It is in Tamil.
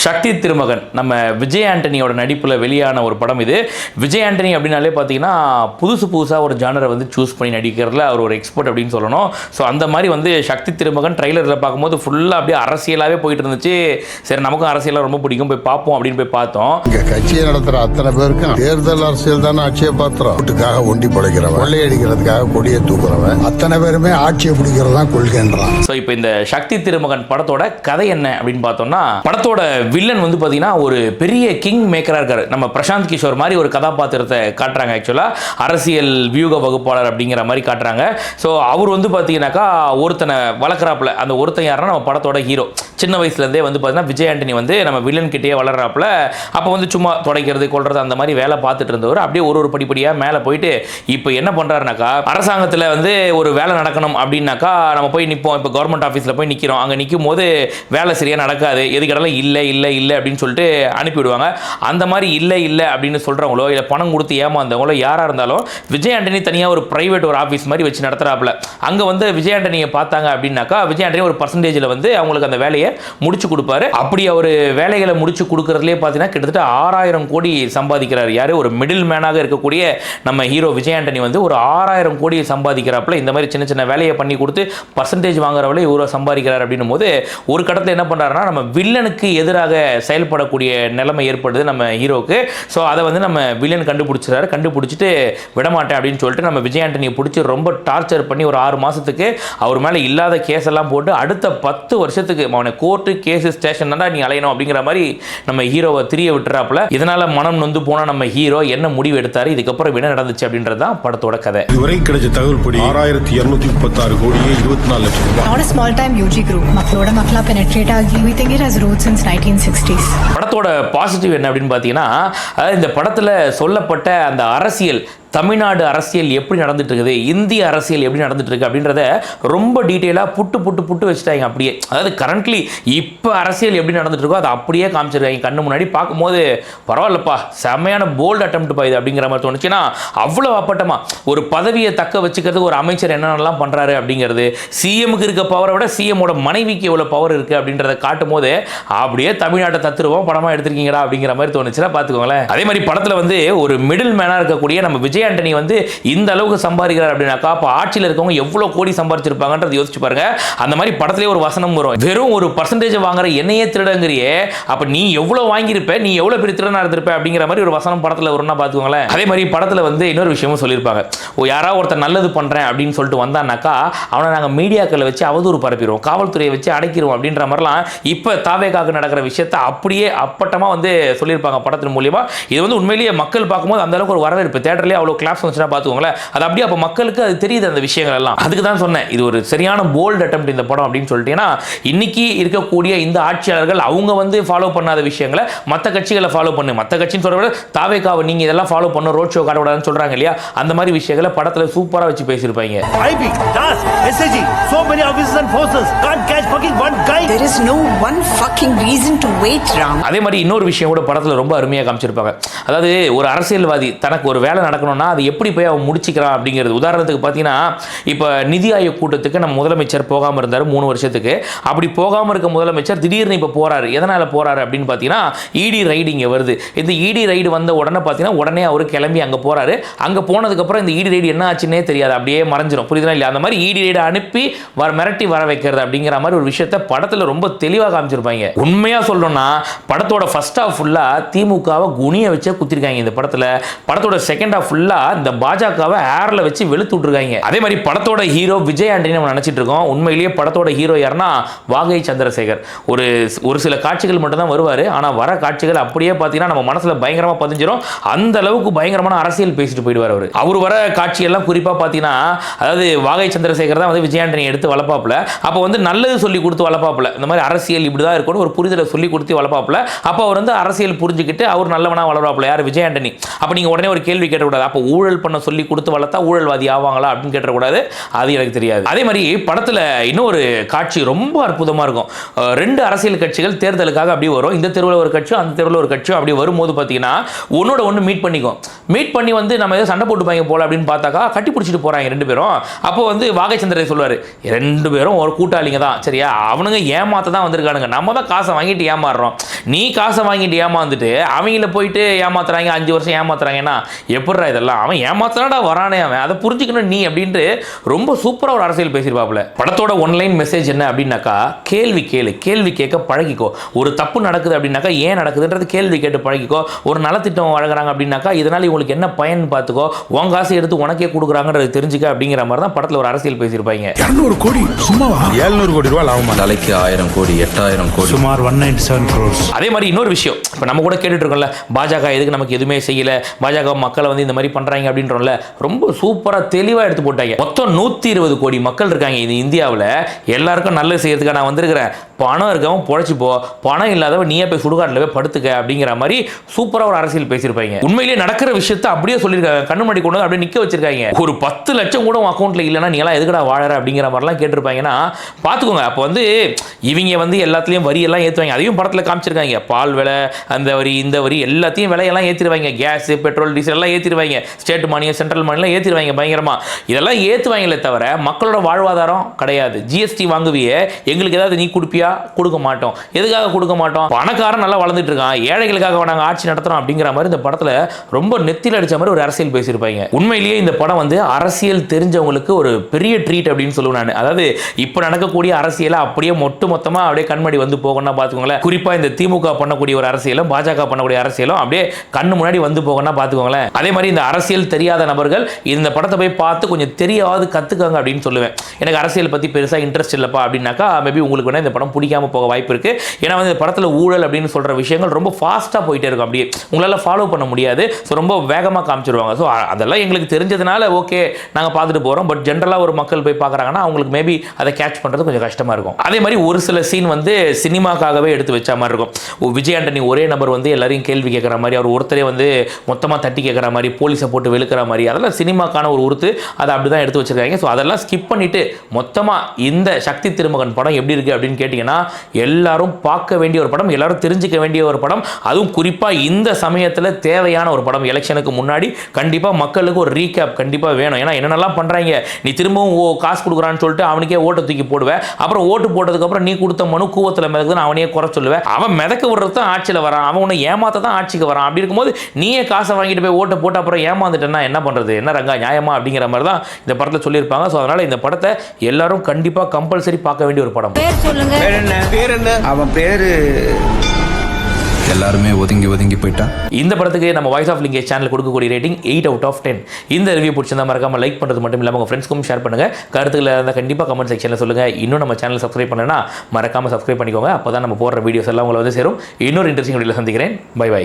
சக்தி திருமகன் நம்ம விஜய் ஆண்டனியோட நடிப்பில் வெளியான ஒரு படம் இது. விஜய் ஆண்டனி அப்படின்னாலே பார்த்தீங்கன்னா புதுசாக ஒரு ஜானரை வந்து சூஸ் பண்ணி நடிக்கிறதுல அவர் ஒரு எக்ஸ்பர்ட் அப்படின்னு சொல்லணும். ஸோ அந்த மாதிரி வந்து சக்தி திருமகன் ட்ரைலரில் பார்க்கும்போது ஃபுல்லாக அப்படியே அரசியலாகவே போயிட்டு இருந்துச்சு. சரி, நமக்கும் அரசியலாக ரொம்ப பிடிக்கும், போய் பார்ப்போம் அப்படின்னு போய் பார்த்தோம். இங்கே கட்சியை நடத்துகிற அத்தனை பேருக்கும் தேர்தல் அரசியல் தானே ஆட்சியை பாத்திரம். வீட்டுக்காக ஒண்டி படைக்கிறவன், கொள்ளையடிக்கிறதுக்காக கொடியை தூக்குறவன், அத்தனை பேருமே ஆட்சியை பிடிக்கிறதா கொள்கைன்றான். ஸோ இப்போ இந்த சக்தி திருமகன் படத்தோட கதை என்ன அப்படின்னு பார்த்தோம்னா, படத்தோட வில்லன் வந்து பார்த்தீங்கன்னா ஒரு பெரிய கிங் மேக்கராக இருக்காரு. நம்ம பிரசாந்த் கிஷோர் மாதிரி ஒரு கதாபாத்திரத்தை காட்டுறாங்க. ஆக்சுவலாக அரசியல் வியூக வகுப்பாளர் அப்படிங்கிற மாதிரி காட்டுறாங்க. ஸோ அவர் வந்து பார்த்தீங்கன்னாக்கா ஒருத்தனை வளர்க்குறாப்புல. அந்த ஒருத்தன் யாருன்னா நம்ம படத்தோட ஹீரோ. சின்ன வயசுலேருந்தே வந்து பார்த்தீங்கன்னா விஜய் ஆண்டனி வந்து நம்ம வில்லன் கிட்டேயே வளர்றாப்புல. அப்போ வந்து சும்மா துடைக்கிறது கொள்றது அந்த மாதிரி வேலை பார்த்துட்டு இருந்தவர் அப்படியே ஒரு படிப்படியாக மேலே போயிட்டு இப்போ என்ன பண்ணுறாருனாக்கா, அரசாங்கத்தில் வந்து ஒரு வேலை நடக்கணும் அப்படின்னாக்கா நம்ம போய் நிற்போம். இப்போ கவர்மெண்ட் ஆஃபீஸில் போய் நிற்கிறோம். அங்கே நிற்கும் போது வேலை சரியாக நடக்காது. எதுக்கடலாம் இல்லை அப்படின்னு சொல்லிட்டு அனுப்பிவிடுவாங்க. அந்த மாதிரி இல்லை அப்படின்னு சொல்கிறவங்களோ இல்லை பணம் கொடுத்து ஏமாந்தவங்களோ யாராக இருந்தாலும் விஜய் ஆண்டனி தனியாக ஒரு பிரைவேட் ஒரு ஆஃபீஸ் மாதிரி வச்சு நடத்துகிறாப்புல. அங்கே வந்து விஜய் ஆண்டனியை பார்த்தாங்க அப்படின்னாக்கா விஜய் ஆண்டனி ஒரு பர்சன்டேஜில் வந்து அவங்களுக்கு அந்த வேலையை முடிச்சு கொடுப்பாரு. அப்படி அவர் வேலைகளை முடிச்சு கொடுக்கறதுலேயே பார்த்தீங்கன்னா கிட்டத்தட்ட 6000 கோடி சம்பாதிக்கிறார். யார்? ஒரு மிடில் மேனாக இருக்கக்கூடிய நம்ம ஹீரோ விஜய் ஆண்டனி வந்து ஒரு 6000 கோடி சம்பாதிக்கிறாப்புல. இந்த மாதிரி சின்ன சின்ன வேலையை பண்ணி கொடுத்து பர்சன்டேஜ் வாங்குறவளே இவ்வளோ சம்பாதிக்கிறார் அப்படின்னும் போது ஒரு கடத்தில் என்ன பண்ணுறாருன்னா நம்ம வில்லனுக்கு எதிராக செயல்படக்கூடிய நிலைமை ஏற்படுது நம்ம ஹீரோக்கு. ஸோ அதை வந்து நம்ம வில்லன் கண்டுபிடிச்சிடாரு. கண்டுபிடிச்சிட்டு விடமாட்டேன் அப்படின்னு சொல்லிட்டு நம்ம விஜய் ஆண்டனியை பிடிச்சி ரொம்ப டார்ச்சர் பண்ணி ஒரு 6 மாதத்துக்கு அவர் மேலே இல்லாத கேஸ் எல்லாம் போட்டு அடுத்த 10 வருஷத்துக்கு அவனை கோர்ட்டு கேஸு ஸ்டேஷன் தான் நீ அலையணும் அப்படிங்கிற மாதிரி நம்ம ஹீரோவை திரிய விட்டுறாப்புல. இதனால மனம் நொந்து போன நம்ம ஹீரோ என்ன முடிவு எடுத்தாரு, இதுக்கப்புறம் என்ன நடந்துச்சு அப்படின்றது தான் படத்தோட கதை. இதுவரை கிடைச்ச தகவல் படி 6236 கோடியே 24 லட்சம் ரூபாய். Not a small time UG group. மக்களோட மக்களா penetrate ஆகி we think it has roots since 1960s. படத்தோட பாசிட்டிவ் என்ன அப்படின்னு பார்த்தீங்கன்னா, இந்த படத்தில் சொல்லப்பட்ட அந்த அரசியல், தமிழ்நாடு அரசியல் எப்படி நடந்துட்டு இருக்குது, இந்திய அரசியல் எப்படி நடந்துட்டு இருக்கு அப்படின்றத ரொம்ப டீட்டெயிலாக புட்டு வச்சுட்டாங்க. அப்படியே அதாவது கரண்ட்லி இப்போ அரசியல் எப்படி நடந்துட்டு இருக்கோ அதை அப்படியே காமிச்சிருக்காங்க கண்ணு முன்னாடி. பார்க்கும்போது பரவாயில்லப்பா, செம்மையான போல்டு அட்டெம்ப்ட் இது அப்படிங்கிற மாதிரி தோணுச்சுன்னா, அவ்வளோ அப்பட்டமா ஒரு பதவியை தக்க வச்சுக்கிறதுக்கு ஒரு அமைச்சர் என்னென்னலாம் பண்ணுறாரு அப்படிங்கிறது, சிஎம்க்கு இருக்க பவரை விட சிஎம்மோட மனைவிக்கு எவ்வளோ பவர் இருக்குது அப்படின்றத காட்டும் போது அப்படியே தமிழ்நாட்டை தத்துருவோம் படமாக எடுத்திருக்கீங்களா அப்படிங்கிற மாதிரி தோணுச்சுன்னா பார்த்துக்கோங்களேன். அதே மாதிரி படத்தில் வந்து ஒரு மிடில் மேனாக இருக்கக்கூடிய நம்ம விஜய் ஆண்டனி வந்து இந்த அளவுக்கு சம்பாதிக்கிறார் அப்படின்னாக்கா அப்ப ஆட்சியில் இருக்கவங்க எவ்வளவு கோடி சம்பாதிச்சிருப்பாங்கன்றது யோசிச்சு பாருங்க. அந்த மாதிரி படத்திலே ஒரு வசனம் வரும், வெறும் ஒரு பர்சன்டேஜ் வாங்குற என்னையே திருடங்கறியே, அப்ப நீ எவ்வளவு வாங்கியிருப்ப, நீ எவ்வளவு பெரிய திருடனா இருந்திருப்ப அப்படிங்கிற மாதிரி ஒரு வசனம் படத்துல வரும்னா பாத்துக்கோங்களேன். அதே மாதிரி படத்துல வந்து இன்னொரு விஷயமும் சொல்லியிருப்பாங்க, யாராவது ஒருத்தர் நல்லது பண்றேன் அப்படின்னு சொல்லிட்டு வந்தான்னாக்கா அவனை நாங்கள் மீடியாக்களை வச்சு அவதூறு பரப்பிடுவோம், காவல்துறையை வச்சு அடைக்கிறோம் அப்படின்ற மாதிரிலாம் இப்போ தாவேக்காக நடக்கிற விஷயத்தை அப்படியே அப்பட்டமா வந்து சொல்லியிருப்பாங்க படத்தின் மூலியமா. இது வந்து உண்மையிலேயே மக்கள் பார்க்கும்போது அந்த அளவுக்கு ஒரு வரவேற்பு, தேட்டர்லேயே அவ்வளோ கிளாப்ஸ் வந்துச்சுன்னா பார்த்துக்கோங்களேன். அது அப்படியே அப்போ மக்களுக்கு அது தெரியுது அந்த விஷயங்கள் எல்லாம். அதுக்கு தான் சொன்னேன் இது ஒரு சரியான போல்டு அட்டெம்ப்ட் இந்த படம் அப்படின்னு சொல்லிட்டீங்கன்னா, இன்னைக்கு இருக்கக்கூடிய இந்த ஆட்சியாளர்கள் அவங்க வந்து ஃபாலோ பண்ணாத விஷயங்களை மற்ற கட்சிகளை ஃபாலோ பண்ணு, மற்ற கட்சின்னு சொல்ற விட தாவேக்காவை நீங்க இதெல்லாம் ஃபாலோ பண்ண, ரோட் ஷோ காட்டக்கூடாதுன்னு சொல்றாங்க இல்லையா, அந்த மாதிரி விஷயங்களை படத்துல சூப்பரா வச்சு பேசியிருப்பாங்க. IB, DAS, SAG, so many officers and forces can't catch fucking one guy. There is no one fucking reason to wait, Ram. அதே மாதிரி இன்னொரு விஷயம் கூட படத்துல ரொம்ப அருமையாக காமிச்சிருப்பாங்க. அதாவது ஒரு அரசியல்வாதி தனக்கு ஒரு வேலை நடக்கணும்னா அது எப்படி போய் அவன் முடிச்சுக்கிறான் அப்படிங்கிறது. உதாரணத்துக்கு பார்த்தீங்கன்னா, இப்போ நிதி ஆயோக் கூட்டத்துக்கு நம்ம முதலமைச்சர் போகாமல் இருந்தார் 3 வருஷத்துக்கு. அப்படி போகாமல் இருக்க முதலமைச்சர் திடீர்னு இப்போ போறாரு. எதனால் போறாரு அப்படின்னு பார்த்தீங்கன்னா, இடி ரைடு இங்கே வருது. இந்த இடி ரைடு வந்த உடனே பார்த்தீங்கன்னா உடனே அவர் கிளம்பி அங்கே போறாரு. அங்கே போனதுக்கப்புறம் இந்த இடி ரைடு என்ன ஆச்சுன்னே தெரியாது, அப்படியே மறைஞ்சிரும். புரியுதுனா இல்லையா? அந்த மாதிரி இடி ரைடு அனுப்பி மிரட்டி வர வைக்கிறது அப்படிங்கிற மாதிரி ஒரு விஷயத்தை படத்தில் ரொம்ப தெளிவாக காமிச்சிருப்பாங்க. உண்மையாக சொல்லணும்னா படத்தோட ஃபர்ஸ்ட் ஹாஃப் ஃபுல்லாக திமுகவை குனிய வச்சே குத்திருக்காங்க இந்த படத்தில். படத்தோட செகண்ட் ஹாஃப் ஃபுல்லாக இந்த பாஜகவை ஏர்ல வச்சு வெளுத்து விட்டுருக்காங்க. அதே மாதிரி படத்தோட ஹீரோ விஜய் ஆண்டனி நம்ம நினைச்சிட்டு இருக்கோம். உண்மையிலேயே படத்தோட ஹீரோ யாருன்னா வாகை சந்திரசேகர். ஒரு சில காட்சிகள் மட்டும் தான் வருவார். ஆனால் வர காட்சிகள் அப்படியே பார்த்தீங்கன்னா நம்ம மனசுல பயங்கரமா பதிஞ்சிரும். அந்த அளவுக்கு பயங்கரமான அரசியல் பேசிட்டு போயிடுவார் அவர். அவர் வர காட்சியெல்லாம் குறிப்பாக பார்த்தீங்கன்னா, அதாவது வாகை சந்திரசேகர் தான் வந்து விஜய் ஆண்டனி எடுத்து வளர்ப்பாப்புல. அப்போ வந்து நல்லது சொல்லி கொடுத்து வளர்ப்பாப்புல. இந்த மாதிரி அரசியல் இப்படிதான் இருக்கணும் ஒரு புரிதலை சொல்லி கொடுத்து வளர்ப்பாப்புல. அப்போ அவர் வந்து அரசியல் புரிஞ்சுக்கிட்டு அவர் நல்லவனா வளர்ப்பாப்புல. யார்? விஜய் ஆண்டனி. அப்போ நீங்க உடனே ஒரு கேள்வி கேட்டக்கூடாது, அப்போ அப்போ ஊழல் பண்ண சொல்லி கொடுத்து வளர்த்தா ஊழல்வாதி ஆவாங்களா அப்படின்னு கேட்டக்கூடாது, அது எனக்கு தெரியாது. அதே மாதிரி படத்தில் இன்னொரு காட்சி ரொம்ப அற்புதமாக இருக்கும். 2 அரசியல் கட்சிகள் தேர்தலுக்காக அப்படி வரும். இந்த தெருவில் ஒரு கட்சியும் அந்த தெருவில் ஒரு கட்சியும் அப்படி வரும்போது பார்த்தீங்கன்னா ஒன்னோட ஒன்று மீட் பண்ணிக்கும். மீட் பண்ணி வந்து நம்ம ஏதோ சண்டை போட்டுப்பாங்க போல அப்படின்னு பார்த்தாக்கா கட்டி பிடிச்சிட்டு போகிறாங்க 2 பேரும். அப்போ வந்து வாகைச்சந்திரன் சொல்லுவார், 2 பேரும் ஒரு கூட்டாளிங்க தான், சரியா, அவனுங்க ஏமாத்த தான் வந்திருக்கானுங்க, நம்ம தான் காசை வாங்கிட்டு ஏமாறுறோம். நீ காசை வாங்கிட்டு ஏமாந்துட்டு அவங்கள போயிட்டு ஏமாத்துறாங்க, 5 வருஷம் ஏமாத்துறாங்கன்னா எப்படிறா இதெல்லாம், அவன் ஏமாத்துறாடா வரானே, அவன் அதை புரிஞ்சுக்கணும் நீ அப்படின்ட்டு ரொம்ப சூப்பராக ஒரு அரசியல் பேசியிருப்பாப்புல. படத்தோட ஒன்லைன் மெசேஜ் என்ன அப்படின்னாக்கா, கேள்வி கேளு, கேள்வி கேட்க பழகிக்கோ. ஒரு தப்பு நடக்குது அப்படின்னாக்கா ஏன் நடக்குதுன்றது கேள்வி கேட்டு பழகிக்கோ. ஒரு நலத்திட்டம் வழங்குறாங்க அப்படின்னாக்கா இதனால இவங்களுக்கு என்ன பயன் பார்த்துக்கோ, உன் காசை எடுத்து உனக்கே கொடுக்குறாங்கன்றது தெரிஞ்சுக்க அப்படிங்கிற மாதிரி தான் படத்தில் ஒரு அரசியல் பேசியிருப்பாங்க. 200 கோடி சும்மாவா? 700 கோடி ரூபாய் லாபமா? தலைக்கு 1000 கோடி 8000 கோடி, சுமார் 197 crores. அதே மாதிரி இன்னொரு விஷயம், இப்போ நம்ம கூட கேட்டுட்டு இருக்கோம்ல, பாஜக எதுக்கு நமக்கு எதுவுமே செய்யல, பாஜக மக்களை வந்து இந்த மாதிரி பண்றாங்க அப்படின்றோம்ல, ரொம்ப சூப்பராக தெளிவாக எடுத்து போட்டாங்க. மொத்தம் 120 கோடி மக்கள் இருக்காங்க இந்த இந்தியாவில். எல்லாருக்கும் நல்லது செய்யறதுக்காக நான் வந்திருக்கிறேன், பணம் இருக்கவன் பொழைச்சி போ, பணம் இல்லாதவன் நீயே போய் சுடுகாட்டில் போய் படுத்துக்க அப்படிங்கிற மாதிரி சூப்பராக ஒரு அரசியல் பேசியிருப்பாங்க. உண்மையிலேயே நடக்கிற விஷயத்தை அப்படியே சொல்லியிருக்காங்க, கண்ணு முன்னாடி கொண்டு வந்து அப்படியே நிற்க வச்சிருக்காங்க. ஒரு 10 லட்சம் கூட உன் அக்கௌண்ட்டில் இல்லைன்னா நீங்களாம் எதுக்கடா வாழற அப்படிங்கிற மாதிரிலாம் கேட்டிருப்பாங்கன்னா பார்த்துக்கோங்க. அப்போ வந்து இவங்க வந்து எல்லாத்துலேயும் வரியெல்லாம் ஏற்றுவாங்க. அதையும் படத்தில் காமிச்சிருக்காங்க. பால் விலை, அந்த வரி, இந்த வரி, எல்லாத்தையும் விலையெல்லாம் ஏற்றிடுவாங்க. கேஸு, பெட்ரோல், டீசல் எல்லாம் ஏற்றிடுவாங்க. ஸ்டேட் மானியம், சென்ட்ரல் மானியம் ஏற்றிடுவாங்க பயங்கரமாக. இதெல்லாம் ஏற்றுவாங்களே தவிர மக்களோட வாழ்வாதாரம் கிடையாது. ஜிஎஸ்டி வாங்குவியே, எங்களுக்கு ஏதாவது நீ கொடுப்பியா? கொடுக்க மாட்டோம். எதுக்காக கொடுக்க மாட்டோம்? பணக்காரன் நல்லா வளர்ந்துட்டு இருக்கான், ஏழைகளுக்காக நாங்கள் ஆட்சி நடத்துகிறோம் அப்படிங்கிற மாதிரி இந்த படத்தில் ரொம்ப நெத்தியில் அடித்த மாதிரி ஒரு அரசியல் பேசியிருப்பாங்க. உண்மையிலேயே இந்த படம் வந்து அரசியல் தெரிஞ்சவங்களுக்கு ஒரு பெரிய ட்ரீட் அப்படின்னு சொல்லுவேன் நான். அதாவது இப்போ நடக்கக்கூடிய அரசியலை அப்படியே மொத்தமாக அப்படியே கண்மடி வந்து போகணும்னா பார்த்துக்கோங்களேன். குறிப்பாக இந்த திமுக பண்ணக்கூடிய ஒரு அரசியலும் பாஜக பண்ணக்கூடிய அரசியலும் அப்படியே கண்ணு முன்னாடி வந்து போகணும்னா பார்த்துக்கோங்களேன். அதே மாதிரி இந்த அரசியல் தெரியாத நபர்கள் இந்த படத்தை போய் பார்த்து கொஞ்சம் தெரியாவது கற்றுக்காங்க அப்படின்னு சொல்லுவேன். எனக்கு அரசியல் பற்றி பெருசாக இன்ட்ரெஸ்ட் இல்லைப்பா அப்படின்னாக்கா மேபி உங்களுக்கு வேணால் இந்த படம் பிடிக்காம போக வாய்ப்பு இருக்குது. ஏன்னா வந்து இந்த படத்தில் ஊழல் அப்படின்னு சொல்கிற விஷயங்கள் ரொம்ப ஃபாஸ்ட்டாக போயிட்டே இருக்கும், அப்படியே உங்களால் ஃபாலோ பண்ண முடியாது. ஸோ ரொம்ப வேகமாக காமிச்சிருவாங்க. ஸோ அதெல்லாம் எங்களுக்கு தெரிஞ்சதுனால ஓகே நாங்கள் பார்த்துட்டு போகிறோம். பட் ஜென்ரலாக ஒரு மக்கள் போய் பார்க்குறாங்கன்னா அவங்களுக்கு மேபி அதை கேட்ச் பண்ணுறது கொஞ்சம் கஷ்டமாக இருக்கும். அதே மாதிரி ஒரு சில சீன் வந்து சினிமாக்காகவே எடுத்து வச்ச மாதிரி இருக்கும். விஜய் ஆண்டனி ஒரே நபர் வந்து எல்லாரையும் கேள்வி கேட்குற மாதிரி, அவர் ஒருத்தரே வந்து மொத்தமாக தட்டி கேட்குற மாதிரி, போலீஸை போட்டு வெளுக்கிற மாதிரி, அதெல்லாம் சினிமாக்கான ஒரு உறுத்து அதை அப்படி தான் எடுத்து வச்சிருக்காங்க. ஸோ அதெல்லாம் ஸ்கிப் பண்ணிட்டு மொத்தமாக இந்த சக்தி திருமகன் படம் எப்படி இருக்குது அப்படின்னு கேட்டிங்கன்னா எல்லாரும் பார்க்க வேண்டிய ஒரு படம், எல்லாரும் தெரிஞ்சுக்க வேண்டிய ஒரு படம். அதுவும் குறிப்பாக இந்த சமயத்தில் தேவையான ஒரு படம். எலெக்ஷனுக்கு முன்னாடி கண்டிப்பாக மக்களுக்கு ஒரு ரீகேப் கண்டிப்பாக வேணும். ஏன்னா என்னென்னலாம் பண்ணுறாங்க, நீ திரும்பவும் காசு கொடுக்குறான்னு சொல்லிட்டு அவனுக்கே ஓட்டை தூக்கி போடுவேன். அப்புறம் ஓட்டு போட்டதுக்கப்புறம் நீ கொடுத்த மனு கூவத்தில் மிதக்குதுன்னு அவனையே குறை சொல்லுவேன். அவன் மிதக்க விடுறது தான் ஆட்சியில் வரான், அவன் உன்னை ஏமாத்த தான் ஆட்சிக்கு வரான். அப்படி இருக்கும்போது நீயே காசை வாங்கிட்டு போய் ஓட்டை போட்டு அப்புறம் ஏமாந்துட்டேன்னா என்ன பண்ணுறது, என்ன ரங்கா நியாயமா அப்படிங்கிற மாதிரி தான் இந்த படத்தில் சொல்லியிருப்பாங்க. ஸோ அதனால் இந்த படத்தை எல்லாரும் கண்டிப்பாக கம்பல்சரி பார்க்க வேண்டிய ஒரு படம். பேர் என்ன? அவன் பேரு எல்லாருமே ஒதுங்கி போயிட்டா. இந்த படத்துக்கு நம்ம வாய்ஸ் ஆஃப் லிங்கேஜ் சேனல் கொடுக்கக்கூடிய ரேட்டிங் 8/10. இந்த ரிவ்யூ பிடிச்சிருந்தா மறக்காம லைக் பண்ணுறது மட்டும் இல்லாமல் உங்கள் ஃப்ரெண்ட்ஸ்க்கும் ஷேர் பண்ணுங்க. கருத்துக்களை இருந்தால் கண்டிப்பாக கமெண்ட் செக்ஷனில் சொல்லுங்க. இன்னும் நம்ம சேனல் சப்ஸ்கிரைப் பண்ணனா மறக்காம சப்ஸ்கிரைப் பண்ணிக்கோங்க. அப்போ தான் நம்ம போடுற வீடியோஸ் எல்லாம் உங்களை வந்து சேரும். இன்னொரு இன்ட்ரெஸ்டிங் வீடியோவில் சந்திக்கிறேன். Bye by.